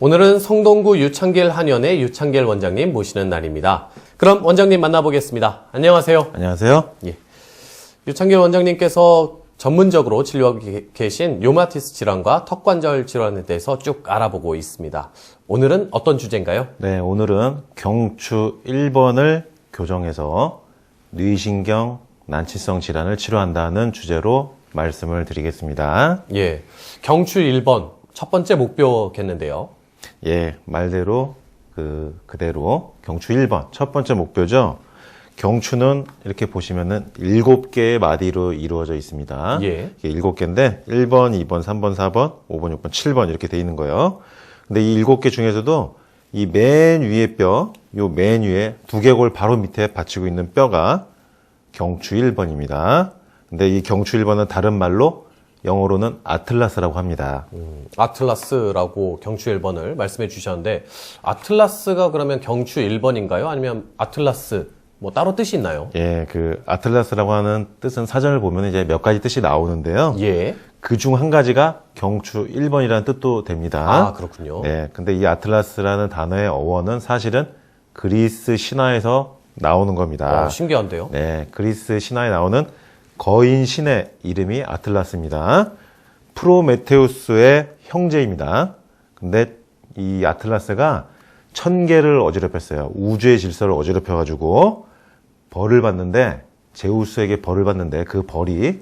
오늘은 성동구 유창길 한의원의 유창길 원장님 모시는 날입니다. 그럼 원장님 만나보겠습니다. 안녕하세요. 안녕하세요. 예. 유창길 원장님께서 전문적으로 진료하고 계신 류마티스 질환과 턱관절 질환에 대해서 쭉 알아보고 있습니다. 오늘은 어떤 주제인가요? 네, 오늘은 경추 1번을 교정해서 뇌신경 난치성 질환을 치료한다는 주제로 말씀을 드리겠습니다. 예. 경추 1번 첫 번째 목표겠는데요. 예, 말대로 그대로 경추 1번 첫 번째 목표죠. 경추는 이렇게 보시면은 7개의 마디로 이루어져 있습니다. 예. 이게 7개인데 1번, 2번, 3번, 4번, 5번, 6번, 7번 이렇게 돼 있는 거예요. 근데 이 7개 중에서도 이 맨 위에 뼈, 요 맨 위에 두개골 바로 밑에 받치고 있는 뼈가 경추 1번입니다. 근데 이 경추 1번은 다른 말로 영어로는 아틀라스라고 합니다. 아틀라스라고 경추 1번을 말씀해 주셨는데 아틀라스가 그러면 경추 1번인가요? 아니면 아틀라스 뭐 따로 뜻이 있나요? 예, 아틀라스라고 하는 뜻은 사전을 보면 이제 몇 가지 뜻이 나오는데요. 예. 그 중 한 가지가 경추 1번이라는 뜻도 됩니다. 아, 그렇군요. 네, 근데 이 아틀라스라는 단어의 어원은 사실은 그리스 신화에서 나오는 겁니다. 신기한데요? 네, 그리스 신화에 나오는 거인 신의 이름이 아틀라스입니다. 프로메테우스의 형제입니다. 근데 이 아틀라스가 천계를 어지럽혔어요. 우주의 질서를 어지럽혀가지고 벌을 받는데, 제우스에게 벌을 받는데 그 벌이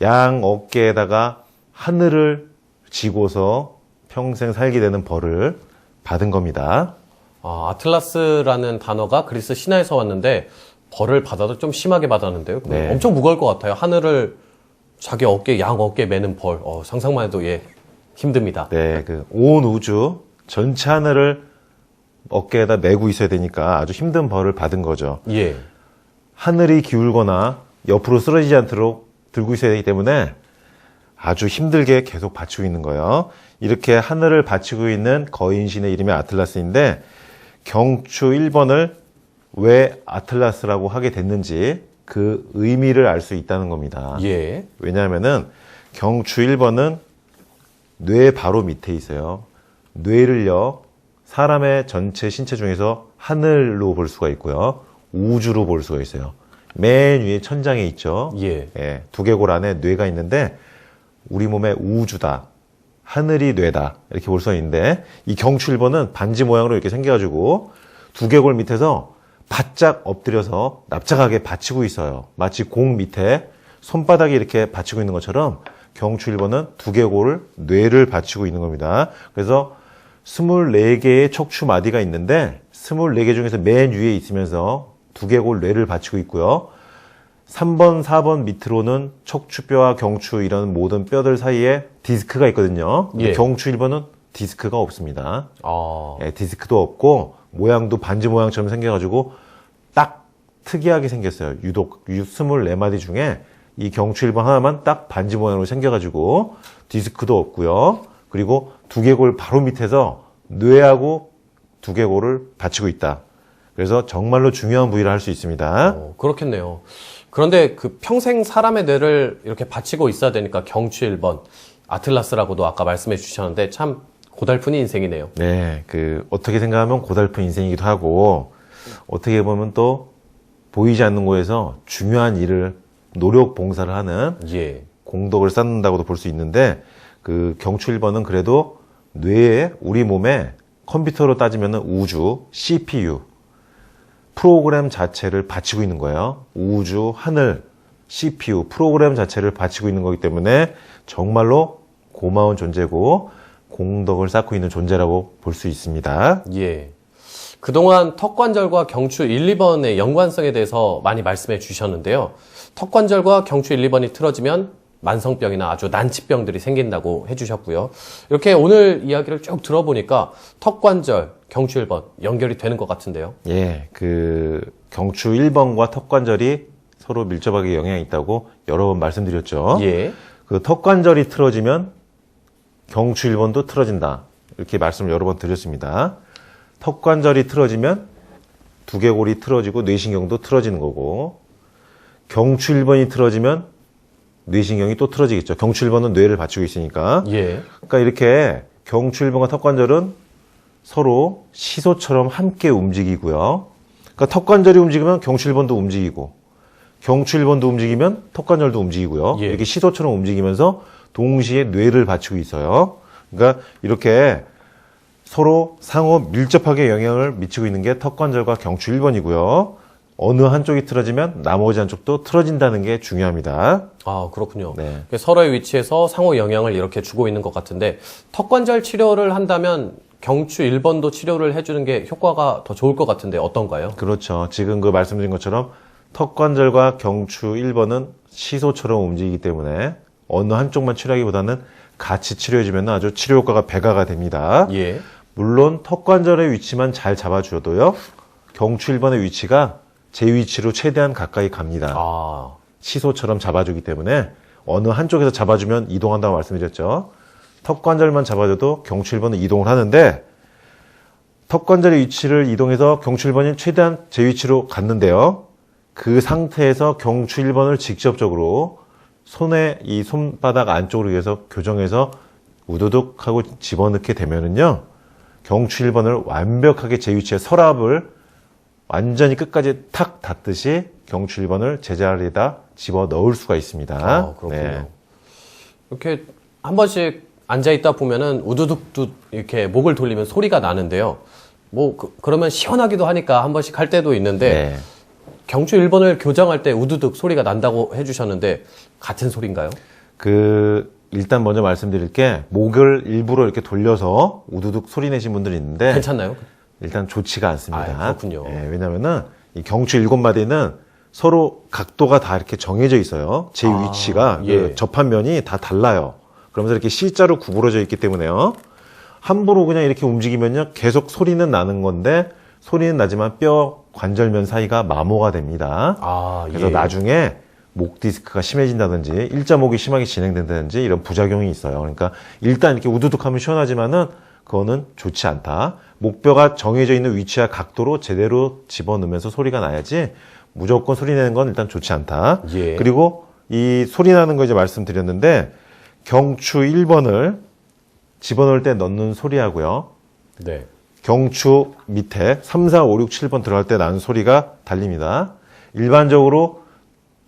양 어깨에다가 하늘을 지고서 평생 살게 되는 벌을 받은 겁니다. 아틀라스라는 단어가 그리스 신화에서 왔는데 벌을 받아도 좀 심하게 받았는데요. 네. 엄청 무거울 것 같아요. 하늘을 자기 어깨, 양 어깨에 매는 벌. 상상만 해도 힘듭니다. 네, 온 우주 전체 하늘을 어깨에다 메고 있어야 되니까 아주 힘든 벌을 받은 거죠. 예. 하늘이 기울거나 옆으로 쓰러지지 않도록 들고 있어야 되기 때문에 아주 힘들게 계속 받치고 있는 거예요. 이렇게 하늘을 받치고 있는 거인신의 이름이 아틀라스인데 경추 1번을 왜 아틀라스라고 하게 됐는지 그 의미를 알 수 있다는 겁니다. 예. 왜냐하면은 경추 1번은 뇌 바로 밑에 있어요. 뇌를요, 사람의 전체 신체 중에서 하늘로 볼 수가 있고요. 우주로 볼 수가 있어요. 맨 위에 천장에 있죠. 예. 예, 두개골 안에 뇌가 있는데 우리 몸의 우주다. 하늘이 뇌다. 이렇게 볼 수가 있는데 이 경추 1번은 반지 모양으로 이렇게 생겨가지고 두개골 밑에서 바짝 엎드려서 납작하게 받치고 있어요. 마치 공 밑에 손바닥이 이렇게 받치고 있는 것처럼 경추 1번은 두개골 뇌를 받치고 있는 겁니다. 그래서 24개의 척추 마디가 있는데 24개 중에서 맨 위에 있으면서 두개골 뇌를 받치고 있고요. 3번, 4번 밑으로는 척추뼈와 경추 이런 모든 뼈들 사이에 디스크가 있거든요. 예. 경추 1번은 디스크가 없습니다. 아. 예, 디스크도 없고 모양도 반지 모양처럼 생겨가지고 딱 특이하게 생겼어요. 유독 24마디 중에 이 경추 1번 하나만 딱 반지 모양으로 생겨가지고 디스크도 없고요. 그리고 두개골 바로 밑에서 뇌하고 두개골을 받치고 있다. 그래서 정말로 중요한 부위를 할 수 있습니다. 그렇겠네요. 그런데 평생 사람의 뇌를 이렇게 받치고 있어야 되니까 경추 1번, 아틀라스라고도 아까 말씀해 주셨는데 참 고달픈 인생이네요. 네, 어떻게 생각하면 고달픈 인생이기도 하고 어떻게 보면 또 보이지 않는 곳에서 중요한 일을 노력 봉사를 하는 예. 공덕을 쌓는다고도 볼 수 있는데 경추 1번은 그래도 뇌에 우리 몸에 컴퓨터로 따지면 우주, CPU, 프로그램 자체를 받치고 있는 거예요. 우주, 하늘, CPU, 프로그램 자체를 받치고 있는 거기 때문에 정말로 고마운 존재고 공덕을 쌓고 있는 존재라고 볼 수 있습니다. 예. 그동안 턱관절과 경추 1, 2번의 연관성에 대해서 많이 말씀해 주셨는데요. 턱관절과 경추 1, 2번이 틀어지면 만성병이나 아주 난치병들이 생긴다고 해주셨고요. 이렇게 오늘 이야기를 쭉 들어보니까 턱관절, 경추 1번 연결이 되는 것 같은데요. 예, 경추 1번과 턱관절이 서로 밀접하게 영향이 있다고 여러 번 말씀드렸죠. 예. 턱관절이 틀어지면 경추 1번도 틀어진다. 이렇게 말씀을 여러 번 드렸습니다. 턱관절이 틀어지면 두개골이 틀어지고 뇌신경도 틀어지는 거고, 경추 1번이 틀어지면 뇌신경이 또 틀어지겠죠. 경추 1번은 뇌를 받치고 있으니까. 예. 그러니까 이렇게 경추 1번과 턱관절은 서로 시소처럼 함께 움직이고요. 그러니까 턱관절이 움직이면 경추 1번도 움직이고 경추 1번도 움직이면 턱관절도 움직이고요. 예. 이렇게 시소처럼 움직이면서 동시에 뇌를 받치고 있어요. 그러니까 이렇게 서로 상호 밀접하게 영향을 미치고 있는 게 턱관절과 경추 1번이고요. 어느 한쪽이 틀어지면 나머지 한쪽도 틀어진다는 게 중요합니다. 아, 그렇군요. 네. 서로의 위치에서 상호 영향을 이렇게 주고 있는 것 같은데 턱관절 치료를 한다면 경추 1번도 치료를 해주는 게 효과가 더 좋을 것 같은데 어떤가요? 그렇죠. 지금 그 말씀드린 것처럼 턱관절과 경추 1번은 시소처럼 움직이기 때문에 어느 한쪽만 치료하기보다는 같이 치료해주면 아주 치료 효과가 배가가 됩니다. 예. 물론 턱관절의 위치만 잘 잡아줘도요. 경추 1번의 위치가 제 위치로 최대한 가까이 갑니다. 아, 시소처럼 잡아주기 때문에 어느 한쪽에서 잡아주면 이동한다고 말씀드렸죠. 턱관절만 잡아줘도 경추 1번은 이동을 하는데 턱관절의 위치를 이동해서 경추 1번이 최대한 제 위치로 갔는데요. 그 상태에서 경추 1번을 직접적으로 손에 이 손바닥 안쪽으로 해서 교정해서 우두둑 하고 집어넣게 되면은요. 경추 1번을 완벽하게 제 위치에 서랍을 완전히 끝까지 탁 닫듯이 경추 1번을 제자리에다 집어 넣을 수가 있습니다. 아, 그렇군요. 이렇게 한 번씩 앉아있다 보면은 우두둑둑 이렇게 목을 돌리면 소리가 나는데요. 뭐, 그러면 시원하기도 하니까 한 번씩 할 때도 있는데 네. 경추 1번을 교정할 때 우두둑 소리가 난다고 해주셨는데 같은 소리인가요? 일단 먼저 말씀드릴 게 목을 일부러 이렇게 돌려서 우두둑 소리 내신 분들이 있는데 괜찮나요? 일단 좋지가 않습니다. 아, 그렇군요. 예, 왜냐면은 이 경추 7마디는 서로 각도가 다 이렇게 정해져 있어요. 제 아, 위치가 예. 그 접합면이 다 달라요. 그러면서 이렇게 C자로 구부러져 있기 때문에요. 함부로 그냥 이렇게 움직이면요. 계속 소리는 나는 건데 소리는 나지만 뼈 관절면 사이가 마모가 됩니다. 아, 그래서 예. 나중에 목 디스크가 심해진다든지 일자목이 심하게 진행된다든지 이런 부작용이 있어요. 그러니까 일단 이렇게 우두둑하면 시원하지만은 그거는 좋지 않다. 목뼈가 정해져 있는 위치와 각도로 제대로 집어넣으면서 소리가 나야지 무조건 소리 내는 건 일단 좋지 않다. 예. 그리고 이 소리 나는 거 이제 말씀드렸는데 경추 1번을 집어넣을 때 넣는 소리하고요. 네. 경추 밑에 3, 4, 5, 6, 7번 들어갈 때 나는 소리가 달립니다. 일반적으로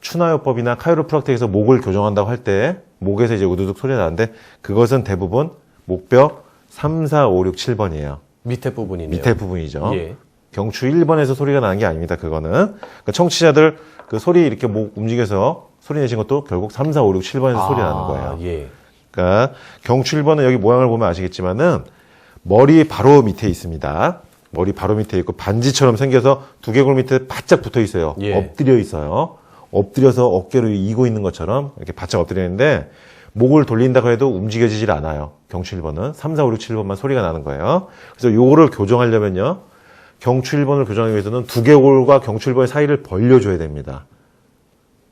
추나요법이나 카이로프락틱에서 목을 교정한다고 할 때 목에서 이제 우두둑 소리가 나는데 그것은 대부분 목뼈 3, 4, 5, 6, 7번이에요. 밑에 부분이네요. 밑에 부분이죠. 예. 경추 1번에서 소리가 나는 게 아닙니다. 그거는. 그러니까 청취자들 그 소리 이렇게 목 움직여서 소리 내신 것도 결국 3, 4, 5, 6, 7번에서 소리 나는 거예요. 예. 그러니까 경추 1번은 여기 모양을 보면 아시겠지만은 머리 바로 밑에 있습니다. 머리 바로 밑에 있고 반지처럼 생겨서 두개골 밑에 바짝 붙어 있어요. 예. 엎드려 있어요. 엎드려서 어깨로 이고 있는 것처럼 이렇게 바짝 엎드려 있는데 목을 돌린다고 해도 움직여지질 않아요. 경추 1번은 3, 4, 5, 6, 7번만 소리가 나는 거예요. 그래서 요거를 교정하려면요. 경추 1번을 교정하기 위해서는 두개골과 경추 1번의 사이를 벌려줘야 됩니다.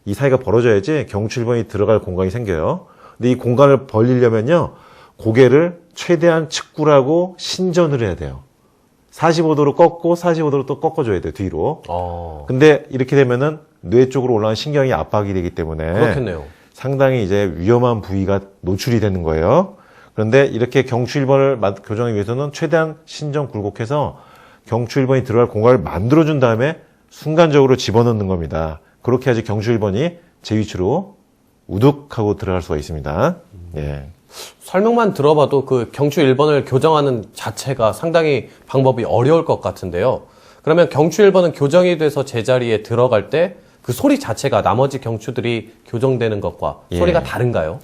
이 사이가 벌어져야지 경추 1번이 들어갈 공간이 생겨요. 근데 이 공간을 벌리려면요. 고개를 최대한 측굴하고 신전을 해야 돼요. 45도로 꺾고 45도로 또 꺾어줘야 돼요. 뒤로. 근데 이렇게 되면은 뇌 쪽으로 올라가는 신경이 압박이 되기 때문에 그렇겠네요. 상당히 이제 위험한 부위가 노출이 되는 거예요. 그런데 이렇게 경추 1번을 교정하기 위해서는 최대한 신전 굴곡해서 경추 1번이 들어갈 공간을 만들어준 다음에 순간적으로 집어넣는 겁니다. 그렇게 해야지 경추 1번이 제 위치로 우둑하고 들어갈 수가 있습니다. 예. 설명만 들어봐도 그 경추 1번을 교정하는 자체가 상당히 방법이 어려울 것 같은데요. 그러면 경추 1번은 교정이 돼서 제자리에 들어갈 때 그 소리 자체가 나머지 경추들이 교정되는 것과 예. 소리가 다른가요?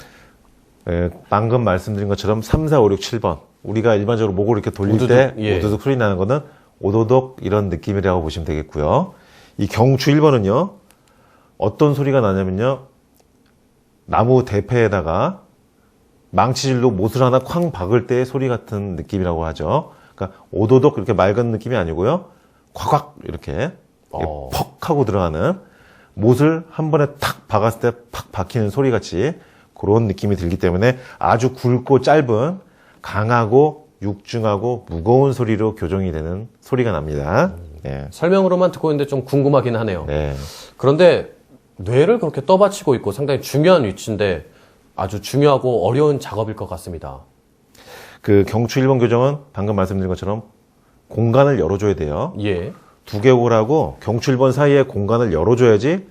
예, 방금 말씀드린 것처럼 3, 4, 5, 6, 7번. 우리가 일반적으로 목을 이렇게 돌릴 우두둑, 때 예. 우두둑 소리 나는 거는 오도독 이런 느낌이라고 보시면 되겠고요. 이 경추 1번은요. 어떤 소리가 나냐면요. 나무 대패에다가 망치질로 못을 하나 쾅 박을 때의 소리 같은 느낌이라고 하죠. 그러니까 오도독 이렇게 맑은 느낌이 아니고요. 콱콱 이렇게 퍽 하고 들어가는 못을 한 번에 탁 박았을 때 팍 박히는 소리 같이 그런 느낌이 들기 때문에 아주 굵고 짧은 강하고 육중하고 무거운 소리로 교정이 되는 소리가 납니다. 예. 설명으로만 듣고 있는데 좀 궁금하긴 하네요. 네. 그런데 뇌를 그렇게 떠받치고 있고 상당히 중요한 위치인데 아주 중요하고 어려운 작업일 것 같습니다. 그 경추 1번 교정은 방금 말씀드린 것처럼 공간을 열어줘야 돼요. 예. 두개골하고 경추 1번 사이에 공간을 열어줘야지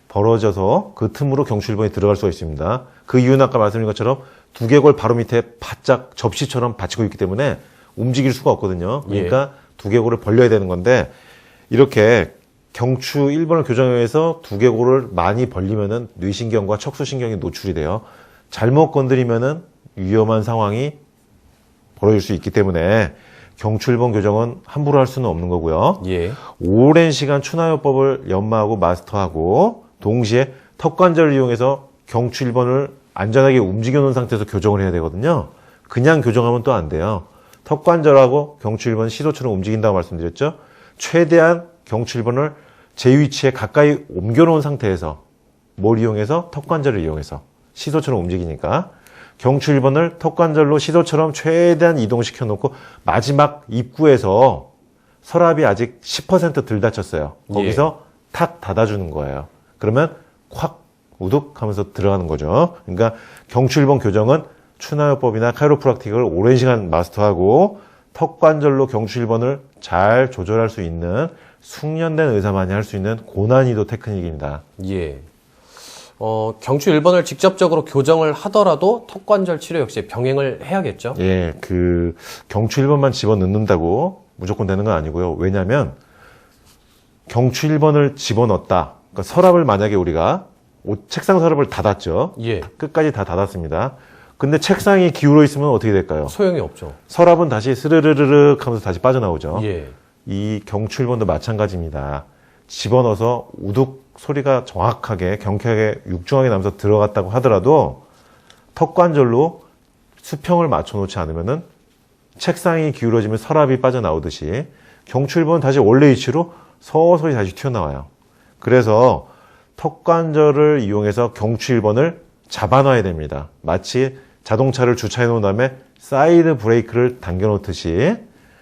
벌어져서 그 틈으로 경추 1번이 들어갈 수가 있습니다. 그 이유는 아까 말씀드린 것처럼 두개골 바로 밑에 바짝 접시처럼 받치고 있기 때문에 움직일 수가 없거든요. 그러니까 두개골을 벌려야 되는 건데 이렇게 경추 1번을 교정해서 두개골을 많이 벌리면은 뇌신경과 척수신경이 노출이 돼요. 잘못 건드리면은 위험한 상황이 벌어질 수 있기 때문에 경추 1번 교정은 함부로 할 수는 없는 거고요. 예. 오랜 시간 추나요법을 연마하고 마스터하고 동시에 턱관절을 이용해서 경추 1번을 안전하게 움직여 놓은 상태에서 교정을 해야 되거든요. 그냥 교정하면 또 안 돼요. 턱관절하고 경추 1번 시소처럼 움직인다고 말씀드렸죠. 최대한 경추 1번을 제 위치에 가까이 옮겨 놓은 상태에서 뭘 이용해서? 턱관절을 이용해서 시소처럼 움직이니까 경추 1번을 턱관절로 시소처럼 최대한 이동시켜 놓고 마지막 입구에서 서랍이 아직 10%덜 닫혔어요. 거기서 탁 닫아주는 거예요. 그러면 콱 우둑 하면서 들어가는 거죠. 그러니까 경추 1번 교정은 추나요법이나 카이로프락틱을 오랜 시간 마스터하고 턱관절로 경추 1번을 잘 조절할 수 있는 숙련된 의사만이 할 수 있는 고난이도 테크닉입니다. 예. 경추 1번을 직접적으로 교정을 하더라도 턱관절 치료 역시 병행을 해야겠죠? 예, 그 경추 1번만 집어넣는다고 무조건 되는 건 아니고요. 왜냐하면 경추 1번을 집어넣었다. 그러니까 서랍을 만약에 우리가 책상 서랍을 닫았죠. 예. 끝까지 다 닫았습니다. 근데 책상이 기울어 있으면 어떻게 될까요? 소용이 없죠. 서랍은 다시 스르르르륵 하면서 다시 빠져나오죠. 예. 이 경추 1번도 마찬가지입니다. 집어넣어서 우둑 소리가 정확하게 경쾌하게 육중하게 나면서 들어갔다고 하더라도 턱관절로 수평을 맞춰놓지 않으면은 책상이 기울어지면 서랍이 빠져나오듯이 경추 1번은 다시 원래 위치로 서서히 다시 튀어나와요. 그래서 턱관절을 이용해서 경추 1번을 잡아놔야 됩니다. 마치 자동차를 주차해 놓은 다음에 사이드 브레이크를 당겨 놓듯이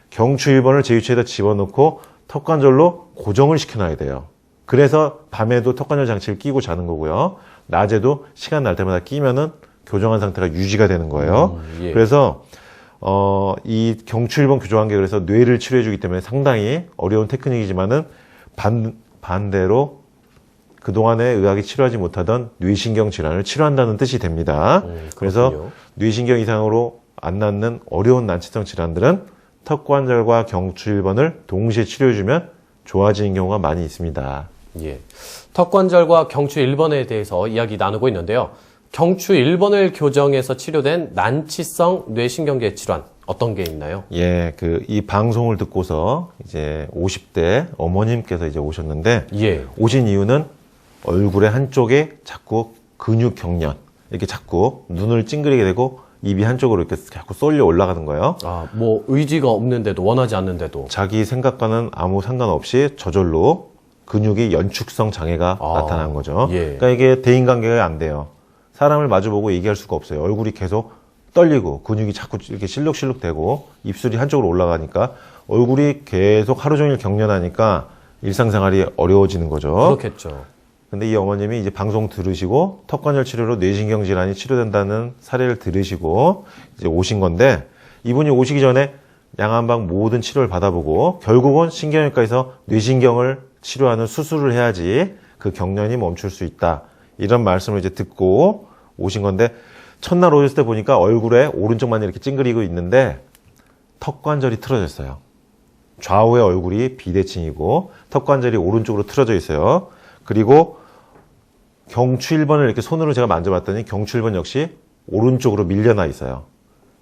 경추 1번을 제 위치에다 집어넣고 턱관절로 고정을 시켜놔야 돼요. 그래서 밤에도 턱관절 장치를 끼고 자는 거고요. 낮에도 시간 날 때마다 끼면은 교정한 상태가 유지가 되는 거예요. 예. 그래서 이 경추 1번 교정한 게 그래서 뇌를 치료해 주기 때문에 상당히 어려운 테크닉이지만은 반대로 그동안에 의학이 치료하지 못하던 뇌신경 질환을 치료한다는 뜻이 됩니다. 그래서 뇌신경 이상으로 안 낫는 어려운 난치성 질환들은 턱관절과 경추 1번을 동시에 치료해주면 좋아지는 경우가 많이 있습니다. 예. 턱관절과 경추 1번에 대해서 이야기 나누고 있는데요. 경추 1번을 교정해서 치료된 난치성 뇌신경계 질환 어떤 게 있나요? 예, 이 방송을 듣고서 이제 50대 어머님께서 이제 오셨는데 예. 오신 이유는 얼굴의 한쪽에 자꾸 근육 경련, 이렇게 자꾸 눈을 찡그리게 되고 입이 한쪽으로 이렇게 자꾸 쏠려 올라가는 거예요. 아, 뭐 의지가 없는데도 원하지 않는데도 자기 생각과는 아무 상관없이 저절로 근육이 연축성 장애가 나타난 거죠. 예. 그러니까 이게 대인관계가 안 돼요. 사람을 마주보고 얘기할 수가 없어요. 얼굴이 계속 떨리고 근육이 자꾸 이렇게 실룩실룩 되고 입술이 한쪽으로 올라가니까 얼굴이 계속 하루 종일 경련하니까 일상생활이 어려워지는 거죠. 그렇겠죠. 근데 이 어머님이 이제 방송 들으시고 턱관절 치료로 뇌신경 질환이 치료된다는 사례를 들으시고 이제 오신 건데 이분이 오시기 전에 양한방 모든 치료를 받아보고 결국은 신경외과에서 뇌신경을 치료하는 수술을 해야지 그 경련이 멈출 수 있다. 이런 말씀을 이제 듣고 오신 건데 첫날 오셨을 때 보니까 얼굴에 오른쪽만 이렇게 찡그리고 있는데 턱관절이 틀어졌어요. 좌우의 얼굴이 비대칭이고 턱관절이 오른쪽으로 틀어져 있어요. 그리고 경추 1번을 이렇게 손으로 제가 만져봤더니 경추 1번 역시 오른쪽으로 밀려나 있어요.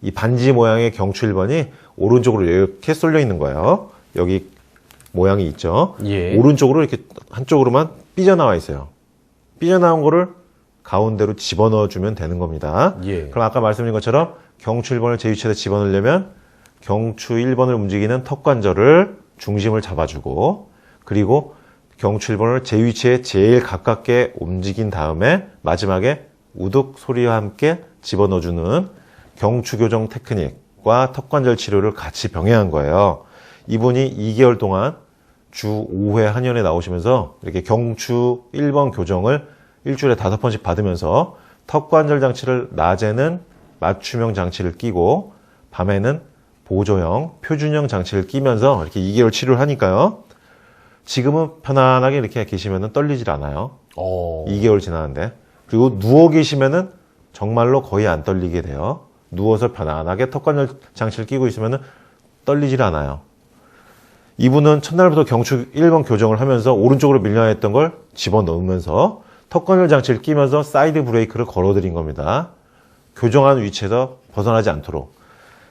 이 반지 모양의 경추 1번이 오른쪽으로 이렇게 쏠려 있는 거예요. 여기 모양이 있죠. 예. 오른쪽으로 이렇게 한쪽으로만 삐져나와 있어요. 삐져나온 거를 가운데로 집어넣어주면 되는 겁니다. 예. 그럼 아까 말씀드린 것처럼 경추 1번을 제 위치에다 집어넣으려면 경추 1번을 움직이는 턱관절을 중심을 잡아주고 그리고 경추 1번을 제 위치에 제일 가깝게 움직인 다음에 마지막에 우둑 소리와 함께 집어넣어주는 경추 교정 테크닉과 턱관절 치료를 같이 병행한 거예요. 이분이 2개월 동안 주 5회 한의원에 나오시면서 이렇게 경추 1번 교정을 일주일에 5번씩 받으면서 턱관절 장치를 낮에는 맞춤형 장치를 끼고 밤에는 보조형, 표준형 장치를 끼면서 이렇게 2개월 치료를 하니까요. 지금은 편안하게 이렇게 계시면은 떨리질 않아요. 2개월 지나는데. 그리고 누워 계시면은 정말로 거의 안 떨리게 돼요. 누워서 편안하게 턱관절 장치를 끼고 있으면은 떨리질 않아요. 이분은 첫날부터 경추 1번 교정을 하면서 오른쪽으로 밀려나 했던 걸 집어넣으면서 턱관절 장치를 끼면서 사이드 브레이크를 걸어드린 겁니다. 교정한 위치에서 벗어나지 않도록.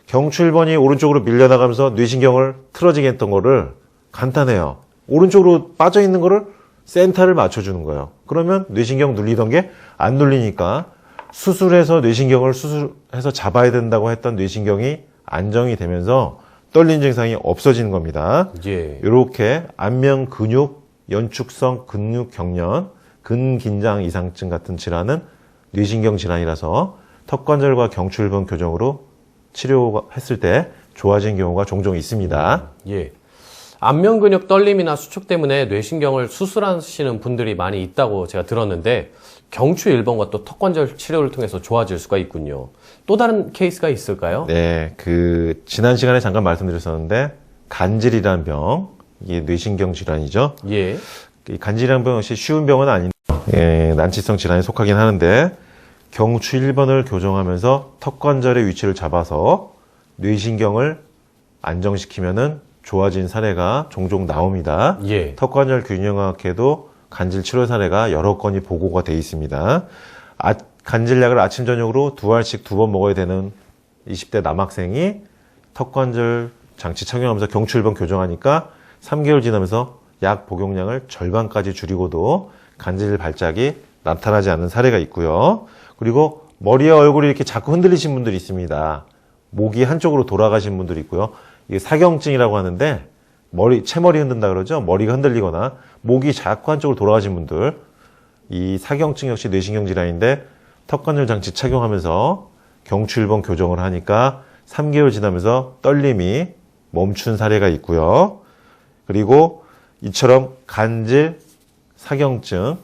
경추 1번이 오른쪽으로 밀려나가면서 뇌신경을 틀어지게 했던 거를 간단해요. 오른쪽으로 빠져있는 거를 센터를 맞춰주는 거예요. 그러면 뇌신경 눌리던 게 안 눌리니까 수술해서 뇌신경을 수술해서 잡아야 된다고 했던 뇌신경이 안정이 되면서 떨리는 증상이 없어지는 겁니다. 예. 이렇게 안면 근육, 연축성 근육 경련, 근긴장 이상증 같은 질환은 뇌신경 질환이라서 턱관절과 경추 1번 교정으로 치료했을 때 좋아진 경우가 종종 있습니다. 예. 안면 근육 떨림이나 수축 때문에 뇌신경을 수술하시는 분들이 많이 있다고 제가 들었는데 경추 1번과 또 턱관절 치료를 통해서 좋아질 수가 있군요. 또 다른 케이스가 있을까요? 네, 지난 시간에 잠깐 말씀드렸었는데 간질이라는 병, 이게 뇌신경 질환이죠. 예. 이 간질이라는 병 역시 쉬운 병은 아닌데 난치성 질환에 속하긴 하는데 경추 1번을 교정하면서 턱관절의 위치를 잡아서 뇌신경을 안정시키면은 좋아진 사례가 종종 나옵니다. 예. 턱관절 균형학회도 간질 치료 사례가 여러 건이 보고가 돼 있습니다. 간질약을 아침 저녁으로 2알씩 2번 먹어야 되는 20대 남학생이 턱관절 장치 착용하면서 경추 1번 교정하니까 3개월 지나면서 약 복용량을 절반까지 줄이고도 간질 발작이 나타나지 않는 사례가 있고요. 그리고 머리와 얼굴이 이렇게 자꾸 흔들리신 분들이 있습니다. 목이 한쪽으로 돌아가신 분들이 있고요. 이게 사경증이라고 하는데 채머리 흔든다 그러죠. 머리가 흔들리거나 목이 자꾸 한쪽으로 돌아가신 분들, 이 사경증 역시 뇌신경 질환인데 턱관절 장치 착용하면서 경추 1번 교정을 하니까 3개월 지나면서 떨림이 멈춘 사례가 있고요. 그리고 이처럼 간질, 사경증,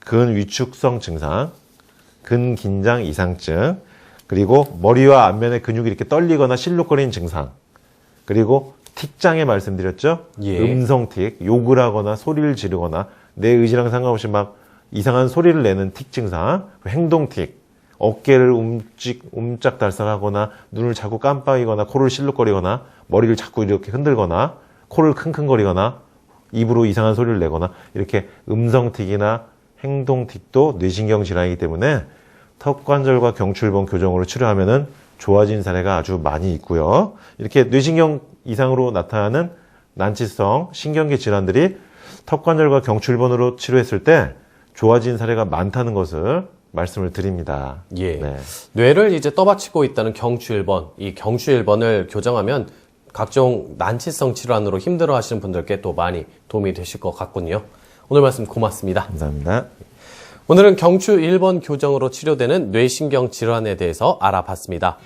근위축성 증상, 근긴장 이상증, 그리고 머리와 안면의 근육이 이렇게 떨리거나 실룩거리는 증상, 그리고 틱장애 말씀드렸죠? 예. 음성틱, 욕을 하거나 소리를 지르거나 내 의지랑 상관없이 막 이상한 소리를 내는 틱 증상, 행동틱, 어깨를 움짝달싹하거나 눈을 자꾸 깜빡이거나 코를 실룩거리거나 머리를 자꾸 이렇게 흔들거나 코를 킁킁거리거나 입으로 이상한 소리를 내거나 이렇게 음성틱이나 행동틱도 뇌신경 질환이기 때문에 턱관절과 경추 1번 교정으로 치료하면은 좋아진 사례가 아주 많이 있고요. 이렇게 뇌신경 이상으로 나타나는 난치성 신경계 질환들이 턱관절과 경추 1번으로 치료했을 때 좋아진 사례가 많다는 것을 말씀을 드립니다. 예. 네. 뇌를 이제 떠받치고 있다는 경추 1번, 이 경추 1번을 교정하면 각종 난치성 질환으로 힘들어 하시는 분들께 또 많이 도움이 되실 것 같군요. 오늘 말씀 고맙습니다. 감사합니다. 오늘은 경추 1번 교정으로 치료되는 뇌신경 질환에 대해서 알아봤습니다.